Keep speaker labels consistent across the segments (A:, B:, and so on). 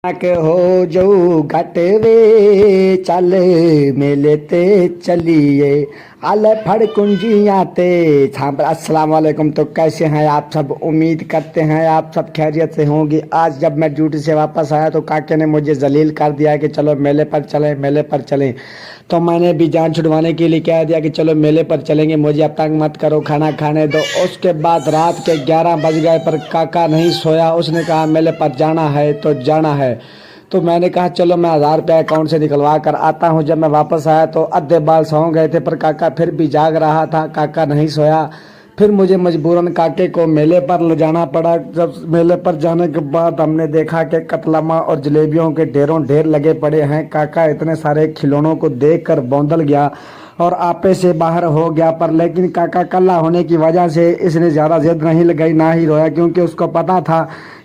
A: के हो जो घटवे चल मेले ते चलिए आले फड़ कुंजियाँ ते छाप। अस्सलाम वालेकुम। तो कैसे हैं आप सब? उम्मीद करते हैं आप सब खैरियत से होंगे। आज जब मैं ड्यूटी से वापस आया तो काके ने मुझे जलील कर दिया कि चलो मेले पर चलें, मेले पर चलें। तो मैंने भी जान छुड़वाने के लिए कह दिया कि चलो मेले पर चलेंगे, मुझे अब तंग मत करो, खाना खाने दो। उसके बाद रात के 11 बज गए पर काका नहीं सोया। उसने कहा मेले पर जाना है तो जाना है। तो मैंने कहा चलो मैं 1000 रुपया अकाउंट से निकलवा कर आता हूँ। जब मैं वापस आया तो अद्धे बाल सो गए थे पर काका फिर भी जाग रहा था। काका नहीं सोया। फिर मुझे मजबूरन काके को मेले पर ले जाना पड़ा। जब मेले पर जाने के बाद हमने देखा कि कतलामा और जलेबियों के ढेरों ढेर लगे पड़े हैं। काका इतने सारे खिलौनों को देख कर बौंदल गया और आपे से बाहर हो गया। पर लेकिन काका कल्ला होने की वजह से इसने ज़्यादा जिद नहीं लगाई, ना ही रोया, क्योंकि उसको पता था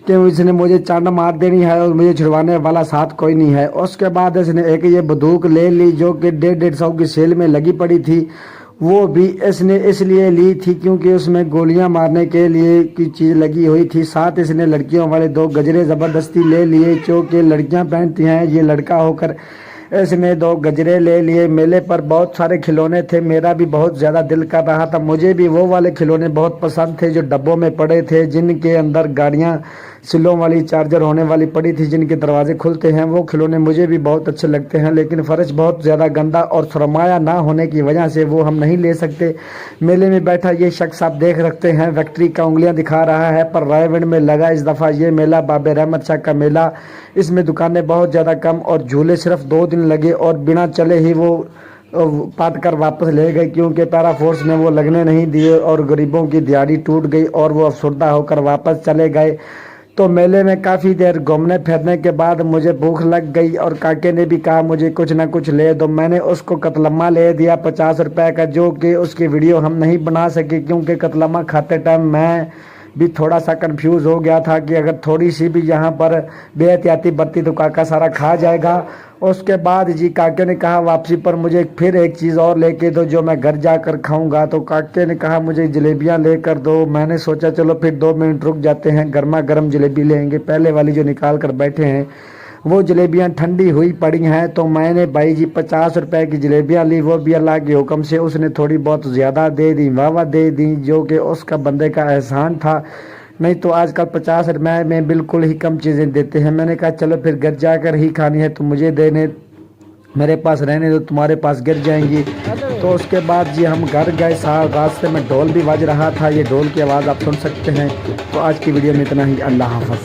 A: कि इसने मुझे चांड मार देनी है और मुझे छुड़वाने वाला साथ कोई नहीं है। उसके बाद इसने एक ये बंदूक ले ली जो कि 150 की सेल में लगी पड़ी थी। वो भी इसने इसलिए ली थी क्योंकि उसमें गोलियां मारने के लिए की चीज़ लगी हुई थी। साथ इसने लड़कियों वाले 2 गजरे ज़बरदस्ती ले लिए जो कि लड़कियां पहनती हैं। ये लड़का होकर इसने 2 गजरे ले लिए। मेले पर बहुत सारे खिलौने थे। मेरा भी बहुत ज़्यादा दिल कर रहा था। मुझे भी वो वाले खिलौने बहुत पसंद थे जो डब्बों में पड़े थे, जिनके अंदर गाड़ियाँ सिलों वाली चार्जर होने वाली पड़ी थी, जिनके दरवाजे खुलते हैं। वो खिलौने मुझे भी बहुत अच्छे लगते हैं, लेकिन फर्श बहुत ज़्यादा गंदा और सरमाया ना होने की वजह से वो हम नहीं ले सकते। मेले में बैठा ये शख्स आप देख सकते हैं फैक्ट्री का उंगलियां दिखा रहा है, पर रायगढ़ में लगा इस दफ़ा ये मेला बाबे रहमत शाह का मेला। इसमें दुकानें बहुत ज़्यादा कम और झूले सिर्फ 2 दिन लगे और बिना चले ही वो पाट कर वापस ले गए, क्योंकि पैरा फोर्स ने वो लगने नहीं दिए और गरीबों की दिहाड़ी टूट गई और वो अफसरदा होकर वापस चले गए। तो मेले में काफ़ी देर घूमने फिरने के बाद मुझे भूख लग गई और काके ने भी कहा मुझे कुछ ना कुछ ले दो। मैंने उसको कतलम्मा ले दिया 50 रुपए का, जो कि उसकी वीडियो हम नहीं बना सके क्योंकि कतलम्मा खाते टाइम मैं भी थोड़ा सा कंफ्यूज हो गया था कि अगर थोड़ी सी भी यहाँ पर बेहतियाती बरती तो काका सारा खा जाएगा। उसके बाद जी काके ने कहा वापसी पर मुझे फिर एक चीज़ और लेके दो जो मैं घर जाकर खाऊंगा। तो काके ने कहा मुझे जलेबियाँ लेकर दो। मैंने सोचा चलो फिर 2 मिनट रुक जाते हैं, गर्मा गर्म जलेबी लेंगे। पहले वाली जो निकाल कर बैठे हैं वो जलेबियाँ ठंडी हुई पड़ी हैं। तो मैंने भाई जी 50 रुपए की जलेबियाँ ली, वो भी अल्लाह के हुक्म से। उसने थोड़ी बहुत ज़्यादा दे दी, वाह दे दी, जो कि उसका बंदे का एहसान था। नहीं तो आजकल 50 रुपए में बिल्कुल ही कम चीज़ें देते हैं। मैंने कहा चलो फिर घर जाकर ही खानी है तो मुझे देने, मेरे पास रहने दो, तुम्हारे पास गिर जाएंगी। तो उसके बाद जी हम घर गए। साथ रास्ते में ढोल भी बज रहा था, ये ढोल की आवाज़ आप सुन सकते हैं। तो आज की वीडियो में इतना ही। अल्लाह हाफ़िज़।